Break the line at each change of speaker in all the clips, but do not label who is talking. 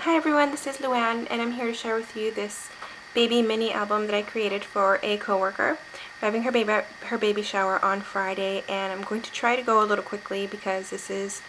Hi everyone, this is Luann and I'm here to share with you this baby mini album that I created for a coworker. We're having her baby shower on Friday, and I'm going to try to go a little quickly because this is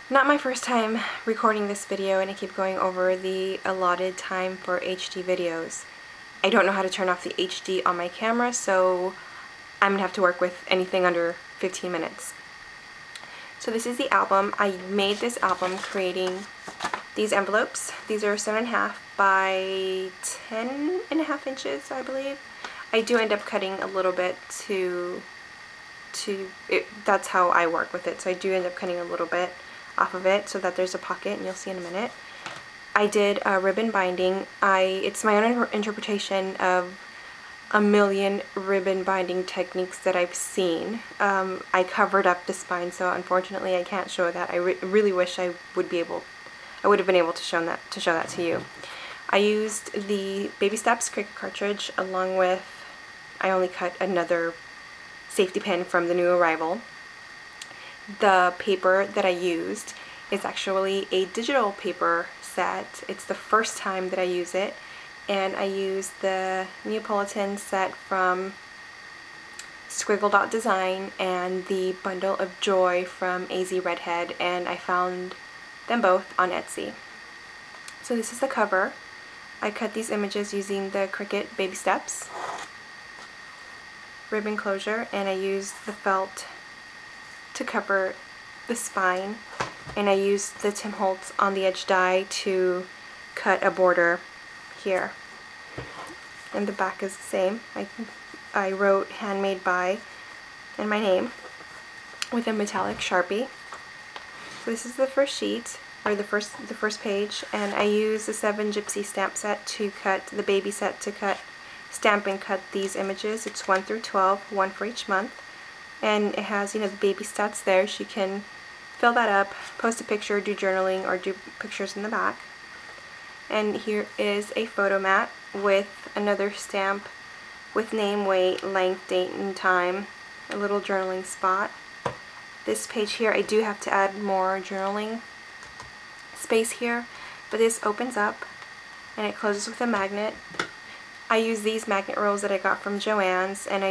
not my first time recording this video and I keep going over the allotted time for HD videos. I don't know how to turn off the HD on my camera, so I'm gonna have to work with anything under 15 minutes. So this is the album. I made this album creating these envelopes. These are 7.5 by 10.5 inches, I believe. I do end up cutting a little bit that's how I work with it. So I do end up cutting a little bit off of it so that there's a pocket, and you'll see in a minute. I did a ribbon binding. It's my own interpretation of a million ribbon binding techniques that I've seen. I covered up the spine, so unfortunately I can't show that. I really wish I would have been able to show that to you. I used the Baby Steps Cricut cartridge along with, I only cut another safety pin from the new arrival. The paper that I used is actually a digital paper set. It's the first time that I use it, and I used the Neapolitan set from suiggledotdesigns and the Bundle of Joy from asredhead, and I found them both on Etsy. So this is the cover. I cut these images using the Cricut Baby Steps ribbon closure, and I used the felt to cover the spine, and I used the Tim Holtz on the edge die to cut a border here. And the back is the same. I wrote handmade by and my name with a metallic Sharpie. So this is the first sheet, or the first page, and I used the 7 gypsy stamp set to cut the baby set to stamp and cut these images. It's 1 through 12, one for each month, and it has, the baby stats there. So you can fill that up, post a picture, do journaling, or do pictures in the back. And here is a photo mat with another stamp with name, weight, length, date, and time, a little journaling spot. This page here, I do have to add more journaling space here, but this opens up and it closes with a magnet. I use these magnet rolls that I got from Joann's, and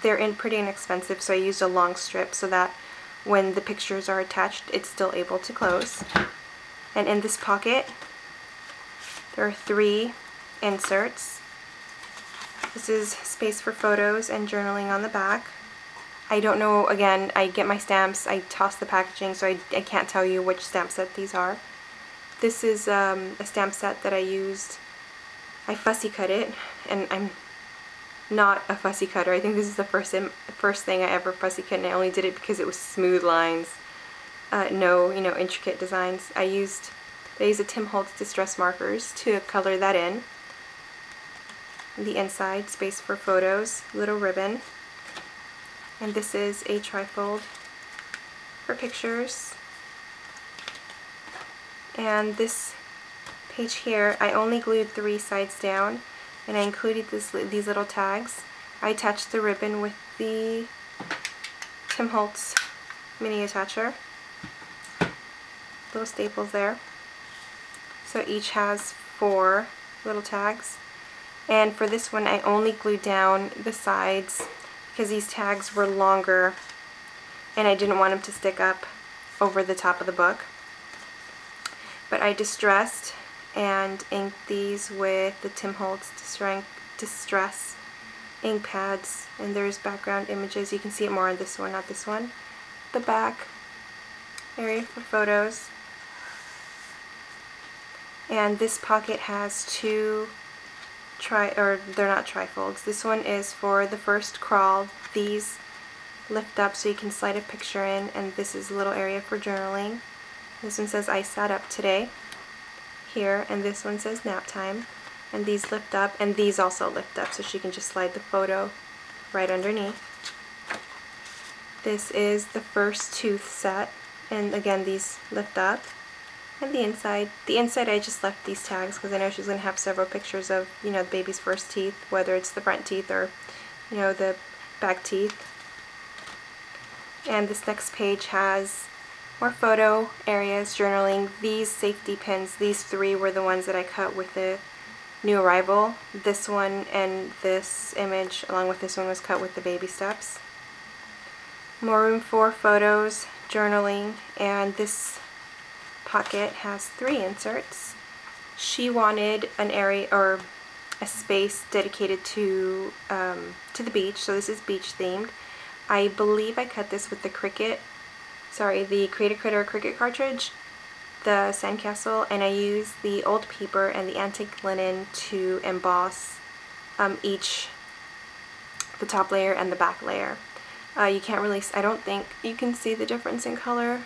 they're pretty inexpensive, so I used a long strip so that when the pictures are attached, it's still able to close. And in this pocket, there are 3 inserts. This is space for photos and journaling on the back. I don't know, again, I get my stamps, I toss the packaging, so I can't tell you which stamp set these are. This is a stamp set that I used. I fussy cut it, and I'm not a fussy cutter. I think this is the first thing I ever fussy cut, and I only did it because it was smooth lines, no intricate designs. I used a Tim Holtz distress markers to color that in. The inside, space for photos, little ribbon. And this is a trifold for pictures. And this page here, I only glued 3 sides down, and I included these little tags. I attached the ribbon with the Tim Holtz mini attacher. Little staples there. So each has 4 little tags. And for this one, I only glued down the sides because these tags were longer and I didn't want them to stick up over the top of the book. But I distressed and inked these with the Tim Holtz Distress ink pads, and there's background images. You can see it more on this one, not this one. The back area for photos. And this pocket has 2 they're not trifolds. This one is for the first crawl. These lift up so you can slide a picture in, and this is a little area for journaling. This one says I sat up today here, and this one says nap time. And these lift up, and these also lift up, so she can just slide the photo right underneath. This is the first tooth set, and again these lift up. And the inside I just left these tags because I know she's going to have several pictures of, the baby's first teeth, whether it's the front teeth or, the back teeth. And this next page has More photo areas, journaling. These safety pins, these 3 were the ones that I cut with the new arrival. This one and this image along with this one was cut with the baby steps. More room for photos, journaling, and this pocket has 3 inserts. She wanted an area or a space dedicated to the beach, so this is beach themed. I believe I cut this with the Cricut, the Create a Critter Cricut cartridge, the sandcastle, and I used the old paper and the antique linen to emboss each, the top layer and the back layer. You can't really, I don't think you can see the difference in color.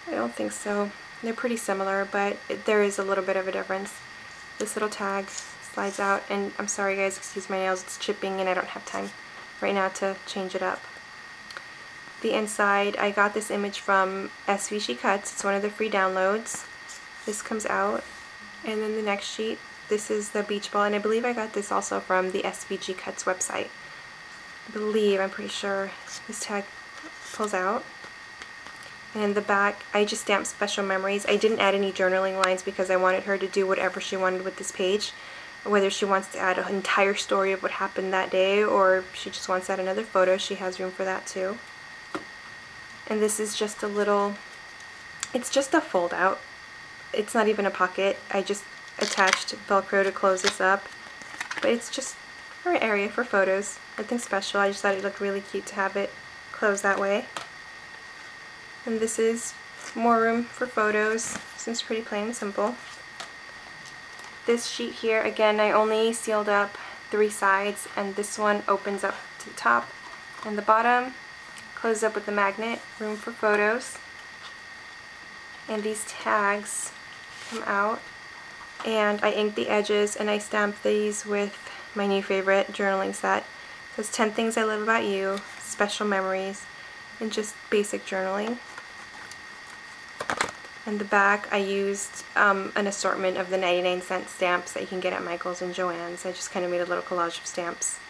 I don't think so. They're pretty similar, but there is a little bit of a difference. This little tag slides out, and I'm sorry guys, excuse my nails, it's chipping and I don't have time right now to change it up. The inside, I got this image from SVG Cuts. It's one of the free downloads. This comes out, and then the next sheet, this is the beach ball, and I believe I got this also from the SVG Cuts website. I'm pretty sure this tag pulls out. And in the back, I just stamped special memories. I didn't add any journaling lines because I wanted her to do whatever she wanted with this page. Whether she wants to add an entire story of what happened that day or she just wants to add another photo, she has room for that too. And this is just a little, it's just a fold out. It's not even a pocket. I just attached Velcro to close this up. But it's just for an area for photos. Nothing special. I just thought it looked really cute to have it closed that way. And this is more room for photos. Seems pretty plain and simple. This sheet here, again, I only sealed up 3 sides, and this one opens up to the top and the bottom. Closes up with the magnet. Room for photos. And these tags come out. And I inked the edges and I stamped these with my new favorite journaling set. It says 10 Things I Love About You, Special Memories, and just basic journaling. In the back, I used an assortment of the 99-cent stamps that you can get at Michael's and Joann's. I just kind of made a little collage of stamps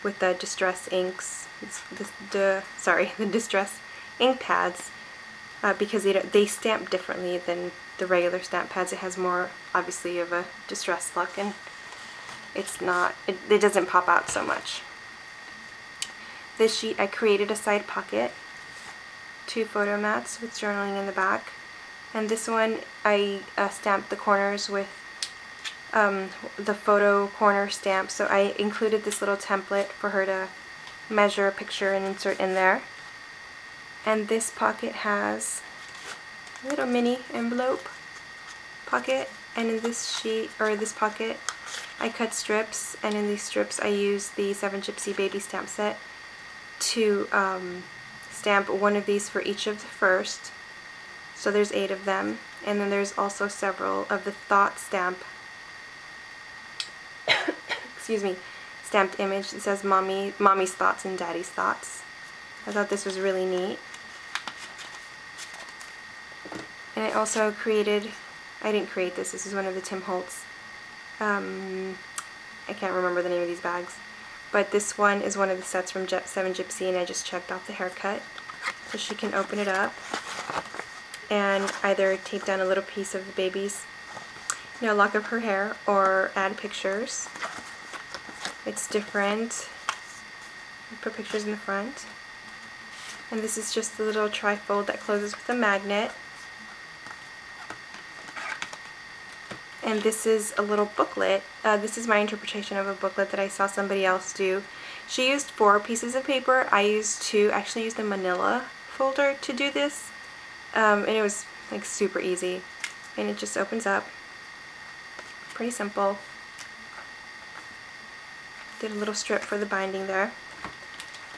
with the distress inks, the distress ink pads, because they stamp differently than the regular stamp pads. It has more, obviously, of a distress look, and it's not, it doesn't pop out so much. This sheet, I created a side pocket, 2 photo mats with journaling in the back. And this one, I stamped the corners with the photo corner stamp. So I included this little template for her to measure a picture and insert in there. And this pocket has a little mini envelope pocket. And in this sheet, or this pocket, I cut strips. And in these strips, I used the 7 Gypsy Baby stamp set to stamp one of these for each of the first. So there's 8 of them, and then there's also several of the thought stamp, excuse me, stamped image that says Mommy's Thoughts and Daddy's Thoughts. I thought this was really neat. And I also created, I didn't create this, this is one of the Tim Holtz, I can't remember the name of these bags, but this one is one of the sets from 7 Gypsy, and I just checked off the haircut, so she can open it up and either tape down a little piece of the baby's, lock of her hair, or add pictures. It's different. Put pictures in the front. And this is just the little trifold that closes with a magnet. And this is a little booklet. This is my interpretation of a booklet that I saw somebody else do. She used 4 pieces of paper. I used 2, actually used a manila folder to do this. And it was like super easy, and it just opens up. Pretty simple. Did a little strip for the binding there.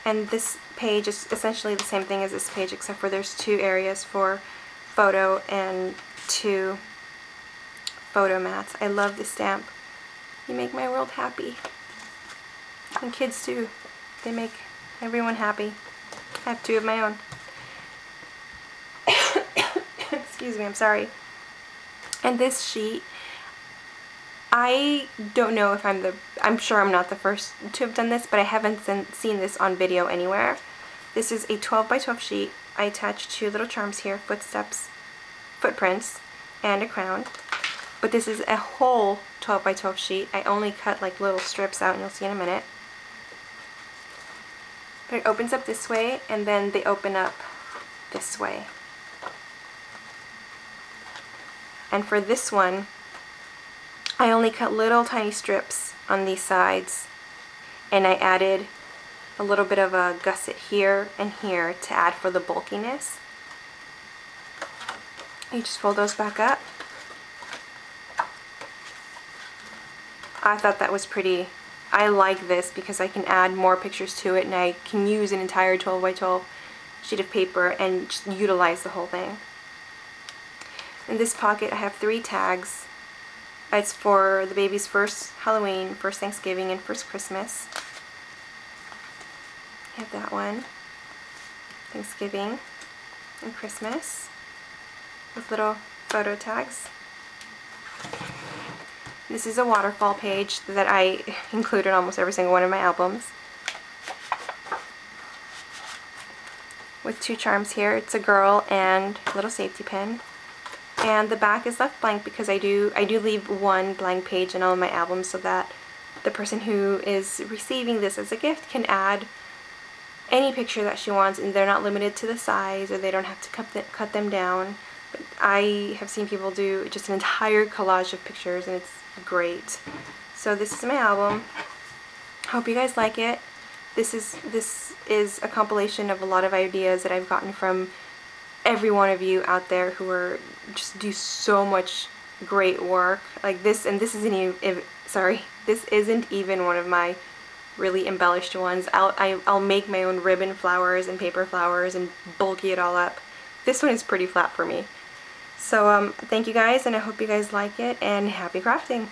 And this page is essentially the same thing as this page, except for there's 2 areas for photo and 2 photo mats. I love this stamp. You make my world happy. And kids too. They make everyone happy. I have 2 of my own. Excuse me, I'm sorry. And this sheet, I don't know if I'm sure I'm not the first to have done this, but I haven't seen this on video anywhere. This is a 12 by 12 sheet. I attached 2 little charms here, footprints, and a crown. But this is a whole 12 by 12 sheet. I only cut like little strips out, and you'll see in a minute. But it opens up this way, and then they open up this way. And for this one, I only cut little tiny strips on these sides, and I added a little bit of a gusset here and here to add for the bulkiness. You just fold those back up. I thought that was pretty. I like this because I can add more pictures to it, and I can use an entire 12 by 12 sheet of paper and just utilize the whole thing. In this pocket I have 3 tags. It's for the baby's first Halloween, first Thanksgiving, and first Christmas. I have that one, Thanksgiving and Christmas, with little photo tags. This is a waterfall page that I include in almost every single one of my albums, with 2 charms here. It's a girl and a little safety pin. And the back is left blank because I do leave 1 blank page in all of my albums so that the person who is receiving this as a gift can add any picture that she wants, and they're not limited to the size, or they don't have to cut them down. But I have seen people do just an entire collage of pictures, and it's great. So this is my album. Hope you guys like it. This is a compilation of a lot of ideas that I've gotten from every one of you out there who are just do so much great work like this. And this isn't even, this isn't even one of my really embellished ones. I'll make my own ribbon flowers and paper flowers and bulky it all up. This one is pretty flat for me. So thank you guys, and I hope you guys like it, and happy crafting!